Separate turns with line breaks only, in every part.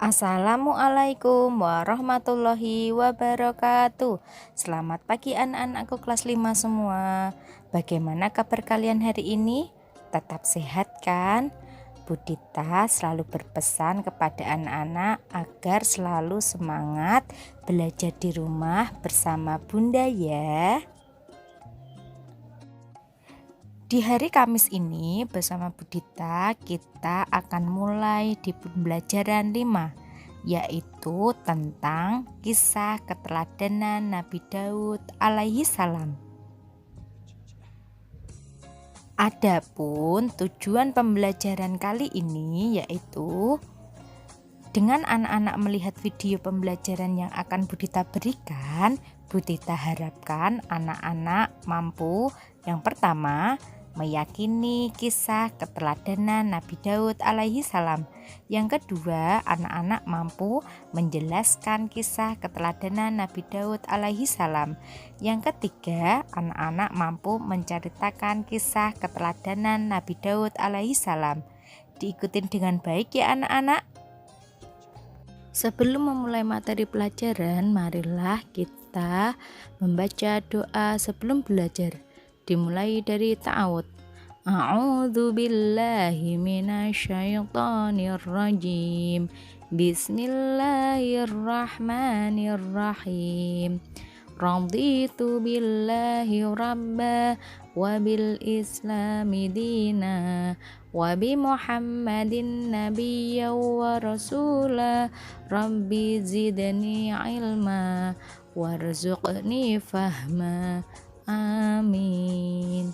Assalamualaikum warahmatullahi wabarakatuh. Selamat pagi anak-anakku kelas 5 semua. Bagaimana kabar kalian hari ini? Tetap sehat kan? Bu Dita selalu berpesan kepada anak-anak agar selalu semangat belajar di rumah bersama Bunda ya. Di hari Kamis ini bersama Bu Dita kita akan mulai di pembelajaran 5, yaitu tentang kisah keteladanan Nabi Daud alaihi salam. Adapun tujuan pembelajaran kali ini yaitu dengan anak-anak melihat video pembelajaran yang akan Bu Dita berikan, Bu Dita harapkan anak-anak mampu yang pertama meyakini kisah keteladanan Nabi Daud alaihi salam. Yang kedua, anak-anak mampu menjelaskan kisah keteladanan Nabi Daud alaihi salam. Yang ketiga, anak-anak mampu menceritakan kisah keteladanan Nabi Daud alaihi salam. Diikutin dengan baik ya anak-anak. Sebelum memulai materi pelajaran, marilah kita membaca doa sebelum belajar. Dimulai dari ta'awud. A'udzu billahi minasyaitonir rajim. Bismillahirrahmanirrahim. Raditu billahi rabba wa bil islami dina wa bi muhammadin nabiyya wa rasula rabbi zidni ilma warzuqni fahma. Amin.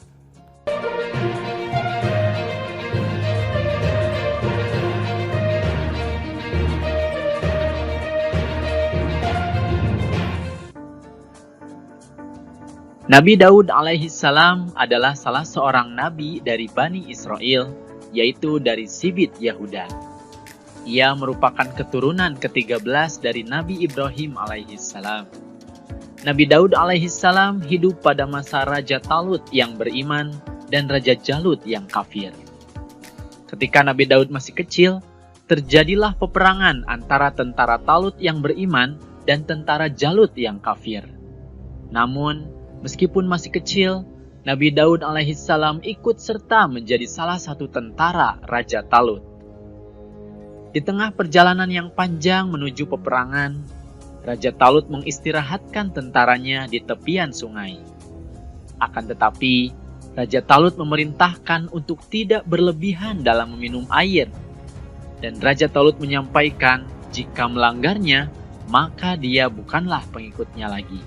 Nabi Daud alaihi salam adalah salah seorang nabi dari Bani Israel, yaitu dari Sibit Yahuda. Ia merupakan keturunan ke-13 dari Nabi Ibrahim alaihi salam. Nabi Daud alaihi salam hidup pada masa Raja Talut yang beriman dan Raja Jalut yang kafir. Ketika Nabi Daud masih kecil, terjadilah peperangan antara tentara Talut yang beriman dan tentara Jalut yang kafir. Namun, meskipun masih kecil, Nabi Daud alaihi salam ikut serta menjadi salah satu tentara Raja Talut. Di tengah perjalanan yang panjang menuju peperangan, Raja Talut mengistirahatkan tentaranya di tepian sungai. Akan tetapi, Raja Talut memerintahkan untuk tidak berlebihan dalam meminum air. Dan Raja Talut menyampaikan jika melanggarnya, maka dia bukanlah pengikutnya lagi.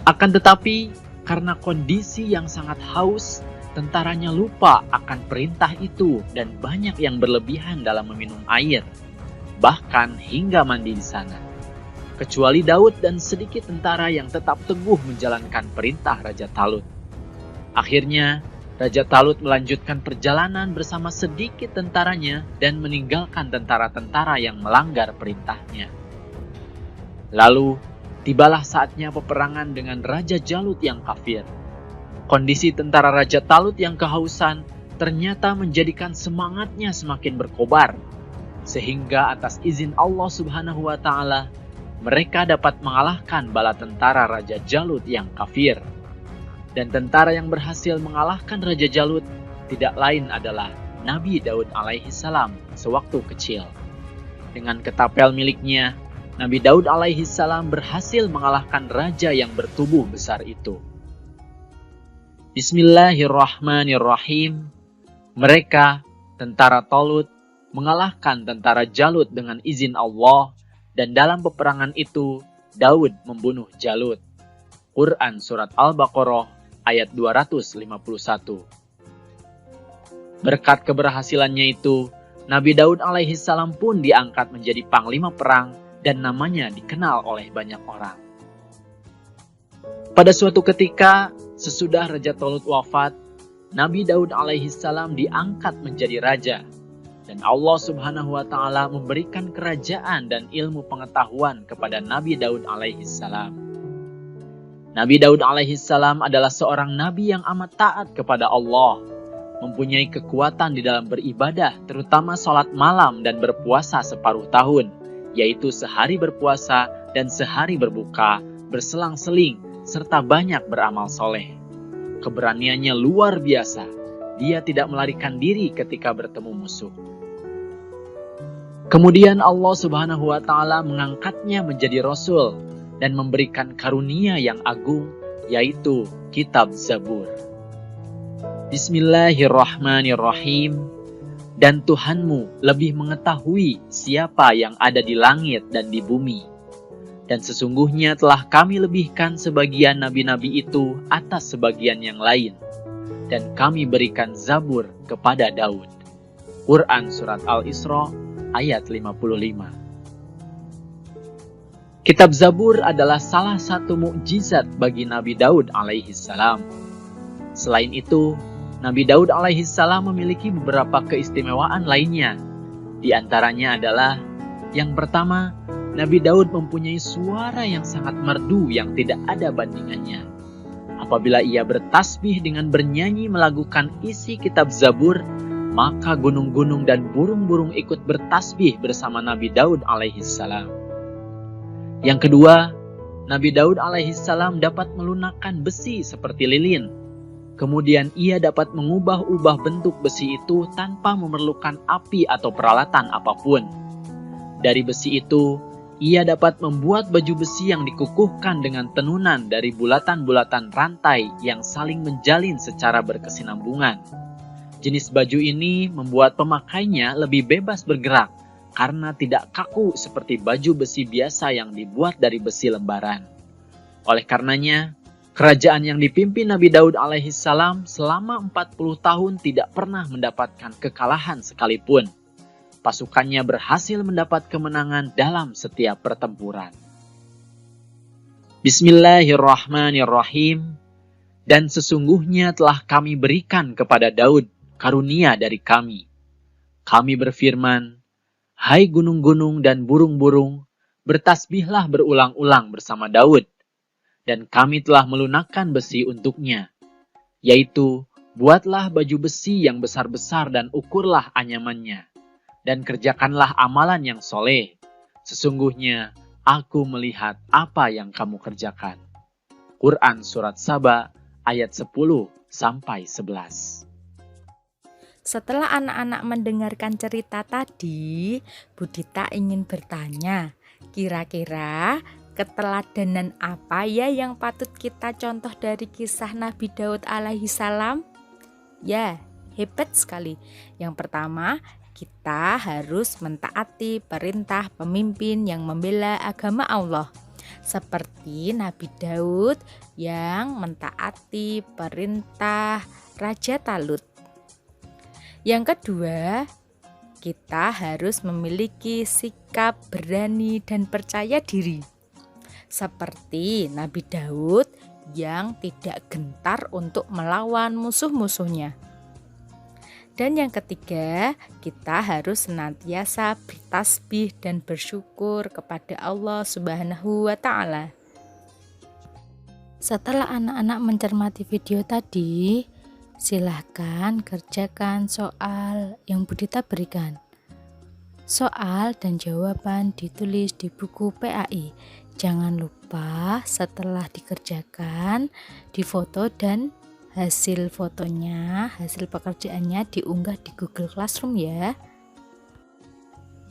Akan tetapi, karena kondisi yang sangat haus, tentaranya lupa akan perintah itu dan banyak yang berlebihan dalam meminum air, bahkan hingga mandi di sana. Kecuali Daud dan sedikit tentara yang tetap teguh menjalankan perintah Raja Talut. Akhirnya, Raja Talut melanjutkan perjalanan bersama sedikit tentaranya dan meninggalkan tentara-tentara yang melanggar perintahnya. Lalu, tibalah saatnya peperangan dengan Raja Jalut yang kafir. Kondisi tentara Raja Talut yang kehausan ternyata menjadikan semangatnya semakin berkobar. Sehingga atas izin Allah Subhanahu wa Ta'ala, mereka dapat mengalahkan bala tentara Raja Jalut yang kafir. Dan tentara yang berhasil mengalahkan Raja Jalut tidak lain adalah Nabi Daud alaihi salam sewaktu kecil. Dengan ketapel miliknya, Nabi Daud alaihi salam berhasil mengalahkan raja yang bertubuh besar itu. Bismillahirrahmanirrahim. Mereka, tentara Talut, mengalahkan tentara Jalut dengan izin Allah, dan dalam peperangan itu Daud membunuh Jalut. Quran Surat Al-Baqarah ayat 251. Berkat keberhasilannya itu, Nabi Daud alaihi salam pun diangkat menjadi panglima perang dan namanya dikenal oleh banyak orang. Pada suatu ketika, sesudah Raja Talut wafat, Nabi Daud alaihi salam diangkat menjadi raja. Dan Allah Subhanahu wa Ta'ala memberikan kerajaan dan ilmu pengetahuan kepada Nabi Daud alaihi salam. Nabi Daud alaihi salam adalah seorang nabi yang amat taat kepada Allah. mempunyai kekuatan di dalam beribadah, terutama sholat malam dan berpuasa separuh tahun, yaitu sehari berpuasa dan sehari berbuka, berselang-seling, serta banyak beramal soleh. Keberaniannya luar biasa. Dia tidak melarikan diri ketika bertemu musuh. Kemudian Allah Subhanahu wa Ta'ala mengangkatnya menjadi Rasul dan memberikan karunia yang agung, yaitu Kitab Zabur. Bismillahirrahmanirrahim. Dan Tuhanmu lebih mengetahui siapa yang ada di langit dan di bumi. Dan sesungguhnya telah kami lebihkan sebagian nabi-nabi itu atas sebagian yang lain. Dan kami berikan Zabur kepada Daud. Quran Surat Al-Isra ayat 55. Kitab Zabur adalah salah satu mukjizat bagi Nabi Daud alaihissalam. Selain itu, Nabi Daud alaihissalam memiliki beberapa keistimewaan lainnya. Di antaranya adalah, yang pertama, Nabi Daud mempunyai suara yang sangat merdu yang tidak ada bandingannya. Apabila ia bertasbih dengan bernyanyi melakukan isi kitab Zabur, maka gunung-gunung dan burung-burung ikut bertasbih bersama Nabi Daud alaihissalam. Yang kedua, Nabi Daud alaihissalam dapat melunakkan besi seperti lilin. Kemudian ia dapat mengubah-ubah bentuk besi itu tanpa memerlukan api atau peralatan apapun. Dari besi itu, ia dapat membuat baju besi yang dikukuhkan dengan tenunan dari bulatan-bulatan rantai yang saling menjalin secara berkesinambungan. Jenis baju ini membuat pemakainya lebih bebas bergerak karena tidak kaku seperti baju besi biasa yang dibuat dari besi lembaran. Oleh karenanya, kerajaan yang dipimpin Nabi Daud alaihissalam selama 40 tahun tidak pernah mendapatkan kekalahan sekalipun. Pasukannya berhasil mendapat kemenangan dalam setiap pertempuran. Bismillahirrahmanirrahim. Dan sesungguhnya telah kami berikan kepada Daud karunia dari kami. Kami berfirman, hai gunung-gunung dan burung-burung, bertasbihlah berulang-ulang bersama Daud. Dan kami telah melunakkan besi untuknya, yaitu buatlah baju besi yang besar-besar dan ukurlah anyamannya. Dan kerjakanlah amalan yang soleh. Sesungguhnya aku melihat apa yang kamu kerjakan. Quran Surat Saba ayat 10-11.
Setelah anak-anak mendengarkan cerita tadi, Budita ingin bertanya, kira-kira keteladanan apa ya yang patut kita contoh dari kisah Nabi Daud alaihissalam? Ya, hebat sekali. Yang pertama, kita harus mentaati perintah pemimpin yang membela agama Allah. Seperti Nabi Daud yang mentaati perintah Raja Talut. Yang kedua, kita harus memiliki sikap berani dan percaya diri. Seperti Nabi Daud yang tidak gentar untuk melawan musuh-musuhnya. Dan yang ketiga, kita harus senantiasa bertasbih dan bersyukur kepada Allah Subhanahu wa Ta'ala. Setelah anak-anak mencermati video tadi, silahkan kerjakan soal yang Budita berikan. Soal dan jawaban ditulis di buku PAI. Jangan lupa setelah dikerjakan, difoto dan hasil fotonya, hasil pekerjaannya diunggah di Google Classroom ya.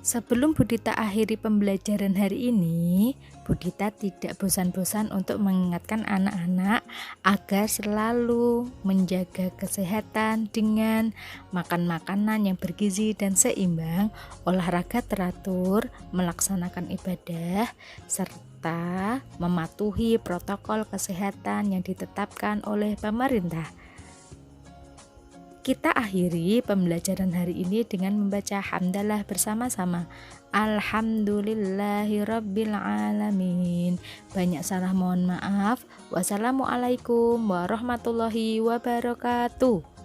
Sebelum Budita akhiri pembelajaran hari ini, Budita tidak bosan-bosan untuk mengingatkan anak-anak agar selalu menjaga kesehatan dengan makan makanan yang bergizi dan seimbang, olahraga teratur, melaksanakan ibadah, serta mematuhi protokol kesehatan yang ditetapkan oleh pemerintah. Kita akhiri pembelajaran hari ini dengan membaca hamdalah bersama-sama. Alhamdulillahirabbil alamin. Banyak salah mohon maaf. Wassalamualaikum warahmatullahi wabarakatuh.